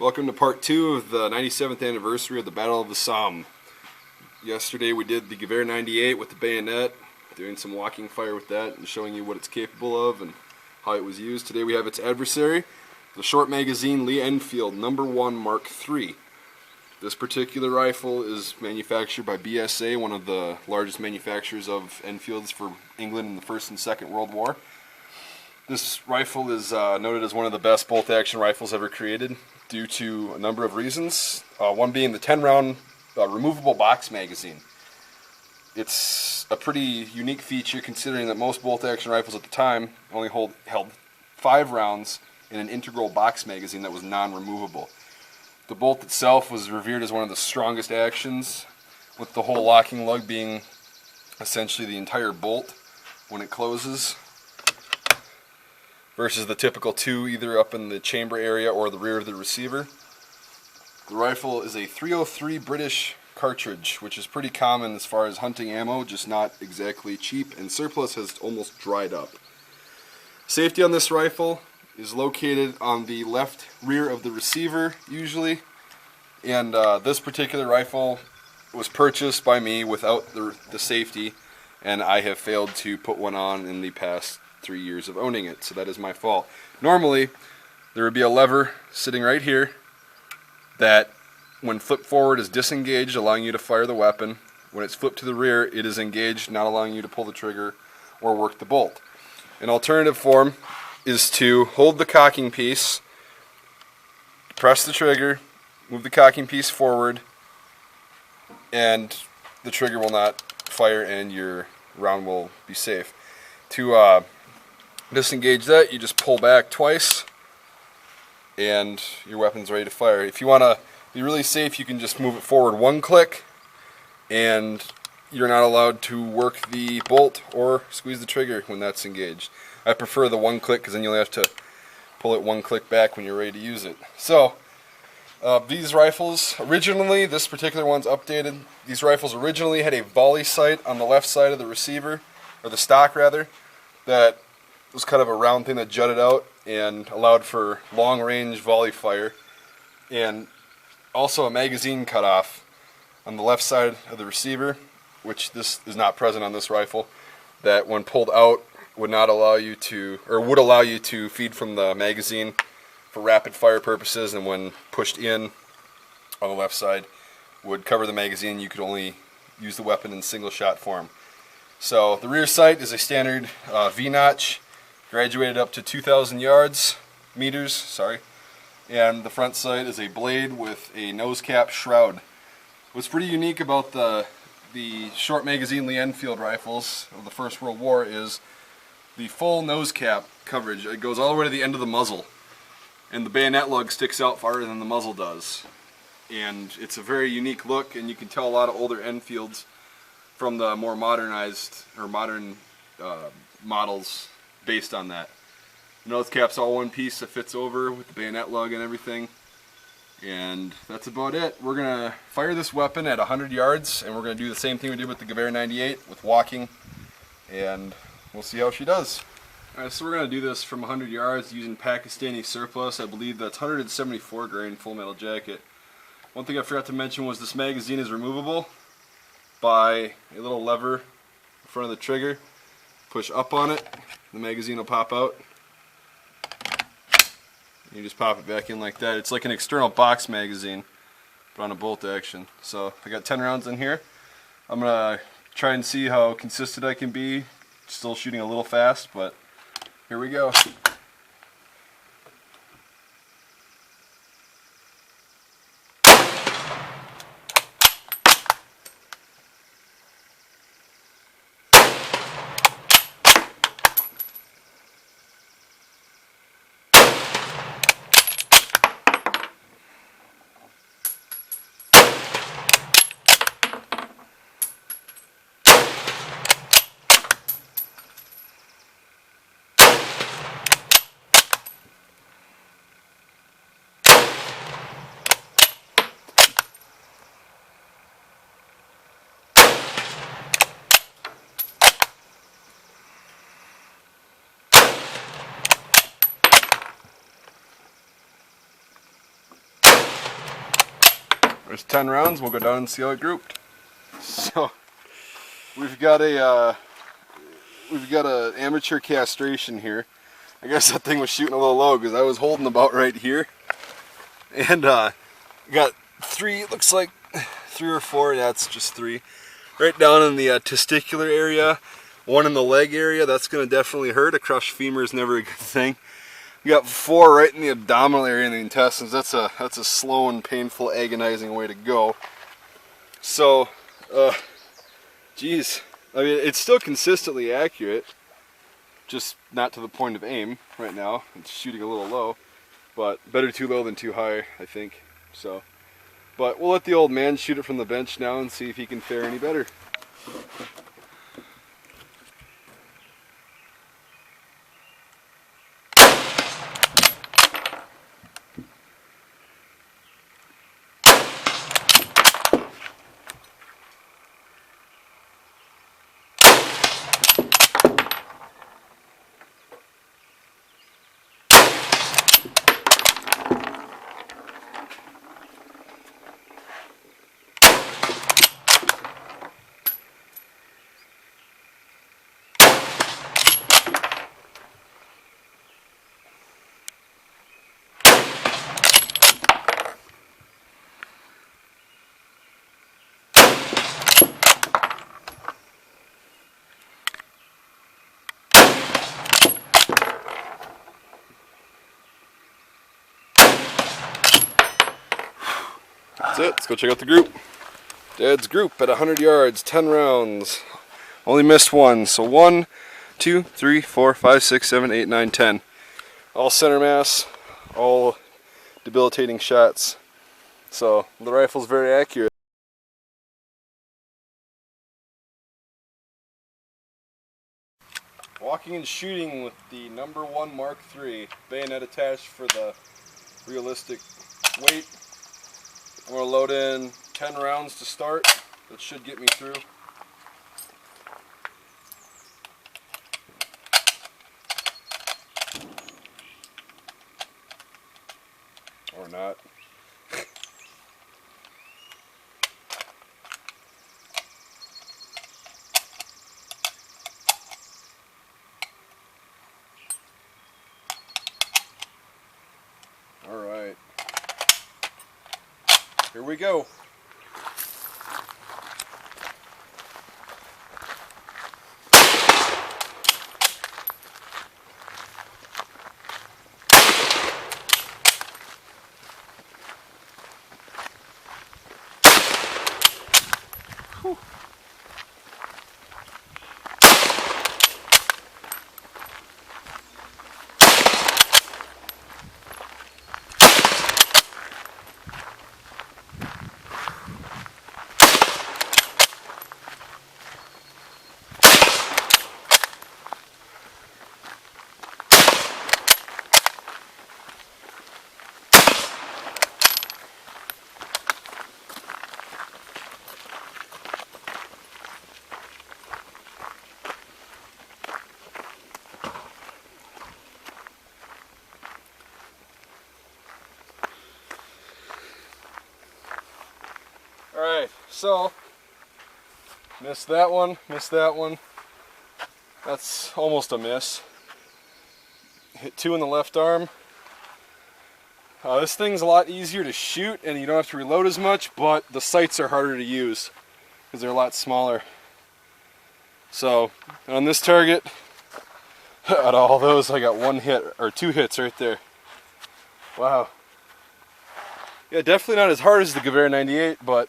Welcome to part 2 of the 97th anniversary of the Battle of the Somme. Yesterday we did the Gewehr 98 with the bayonet, doing some walking fire with that and showing you what it's capable of and how it was used. Today we have its adversary, the short magazine Lee-Enfield No. 1 Mark III. This particular rifle is manufactured by BSA, one of the largest manufacturers of Enfields for England in the First and Second World War. This rifle is noted as one of the best bolt-action rifles ever created due to a number of reasons. One being the 10-round removable box magazine. It's a pretty unique feature considering that most bolt-action rifles at the time only held 5 rounds in an integral box magazine that was non-removable. The bolt itself was revered as one of the strongest actions, with the whole locking lug being essentially the entire bolt when it closes, versus the typical 2 either up in the chamber area or the rear of the receiver. The rifle is a .303 British cartridge, which is pretty common as far as hunting ammo, just not exactly cheap, and surplus has almost dried up. Safety on this rifle is located on the left rear of the receiver usually, and this particular rifle was purchased by me without the safety, and I have failed to put one on in the past 3 years of owning it, so that is my fault. Normally there would be a lever sitting right here that when flipped forward is disengaged, allowing you to fire the weapon. When it's flipped to the rear, it is engaged, not allowing you to pull the trigger or work the bolt. An alternative form is to hold the cocking piece, press the trigger, move the cocking piece forward, and the trigger will not fire and your round will be safe. To disengage that, you just pull back twice and your weapon's ready to fire. If you want to be really safe, you can just move it forward 1 click and you're not allowed to work the bolt or squeeze the trigger when that's engaged. I prefer the 1 click because then you'll have to pull it 1 click back when you're ready to use it. So these rifles originally, this particular one's updated. These rifles originally had a volley sight on the left side of the receiver, or the stock rather, that was kind of a round thing that jutted out and allowed for long range volley fire, and also a magazine cutoff on the left side of the receiver, which this is not present on this rifle, that when pulled out would not allow you to, or would allow you to feed from the magazine for rapid fire purposes, and when pushed in on the left side would cover the magazine. You could only use the weapon in single shot form. So the rear sight is a standard V-notch, graduated up to 2,000 meters, and the front sight is a blade with a nose cap shroud. What's pretty unique about the short magazine Lee-Enfield rifles of the First World War is the full nose cap coverage. It goes all the way to the end of the muzzle, and the bayonet lug sticks out farther than the muzzle does. And it's a very unique look, and you can tell a lot of older Enfields from the more modernized or modern models based on that. The nose cap's all one piece that fits over with the bayonet lug and everything, and that's about it. We're gonna fire this weapon at 100 yards, and we're gonna do the same thing we did with the Gewehr 98 with walking, and we'll see how she does. Alright, so we're gonna do this from 100 yards using Pakistani surplus. I believe that's 174 grain full metal jacket. One thing I forgot to mention was this magazine is removable by a little lever in front of the trigger. Push up on it, the magazine will pop out. You just pop it back in like that. It's like an external box magazine, but on a bolt action. So I got 10 rounds in here. I'm gonna try and see how consistent I can be. Still shooting a little fast, but here we go. There's 10 rounds. We'll go down and see how it grouped. So we've got a amateur castration here. I guess that thing was shooting a little low because I was holding about right here, and got three. It looks like 3 or 4. Yeah, it's just 3. Right down in the testicular area. 1 in the leg area. That's going to definitely hurt. A crushed femur is never a good thing. We got 4 right in the abdominal area in the intestines. That's a slow and painful, agonizing way to go. So, geez, I mean, it's still consistently accurate, just not to the point of aim right now. It's shooting a little low, but better too low than too high, I think. So, but we'll let the old man shoot it from the bench now and see if he can fare any better. That's it. Let's go check out the group. Dad's group at 100 yards, 10 rounds. Only missed 1. So 1, 2, 3, 4, 5, 6, 7, 8, 9, 10. All center mass, all debilitating shots. So the rifle's very accurate. Walking and shooting with the #1 Mark III, bayonet attached for the realistic weight. I'm going to load in 10 rounds to start. That should get me through. Or not. All right. Here we go. Whew. Alright, so missed that one, missed that one. That's almost a miss. Hit 2 in the left arm. This thing's a lot easier to shoot and you don't have to reload as much, but the sights are harder to use because they're a lot smaller. So on this target, out of all those, I got 1 hit, or 2 hits right there. Wow. Yeah, definitely not as hard as the Gewehr 98, but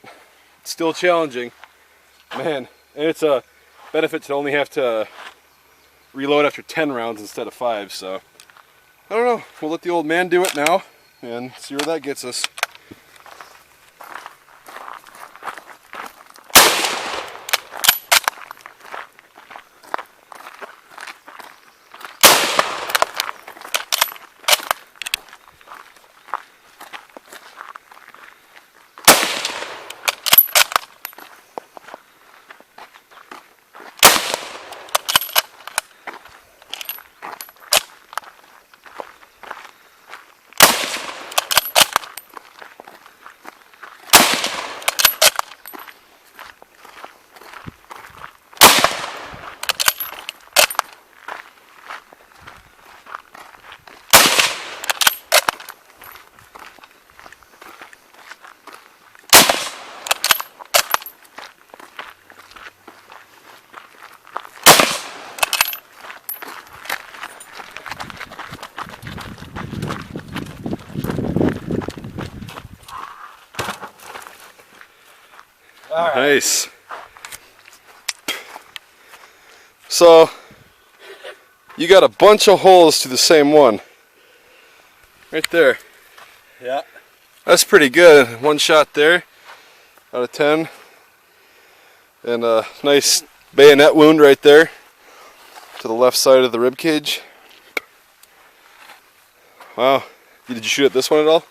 still challenging. Man, and it's a benefit to only have to reload after 10 rounds instead of 5, so I don't know. We'll let the old man do it now and see where that gets us. Nice. So, you got a bunch of holes to the same one. Right there. Yeah. That's pretty good. One shot there out of 10. And a nice bayonet wound right there to the left side of the rib cage. Wow. Did you shoot at this one at all?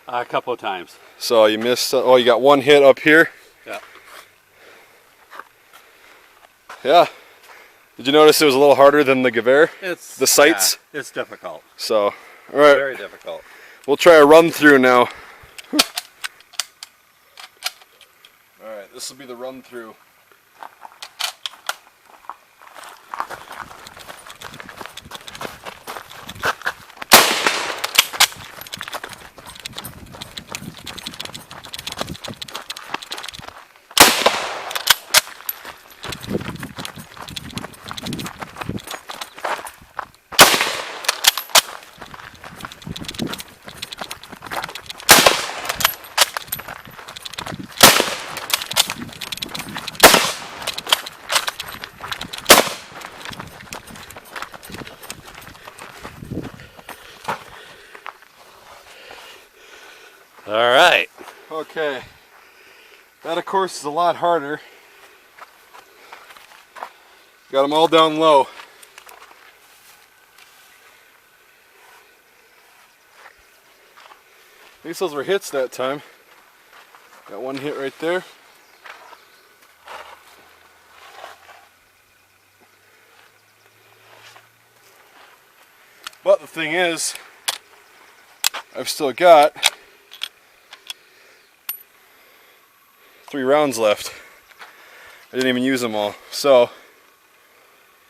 A couple of times. So you missed, oh, you got one hit up here? Yeah. Yeah. Did you notice it was a little harder than the Gewehr? It's the sights? Yeah, it's difficult. So, all right. Very difficult. We'll try a run through now. All right, this will be the run through. All right. Okay. That, of course, is a lot harder. Got them all down low. At least those were hits that time. Got one hit right there. But the thing is, I've still got 3 rounds left. I didn't even use them all. So,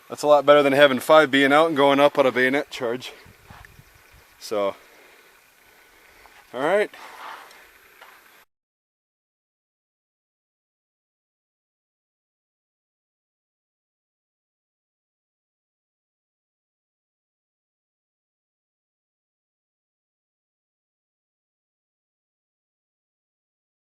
that's a lot better than having 5 being out and going up on a bayonet charge. So, alright.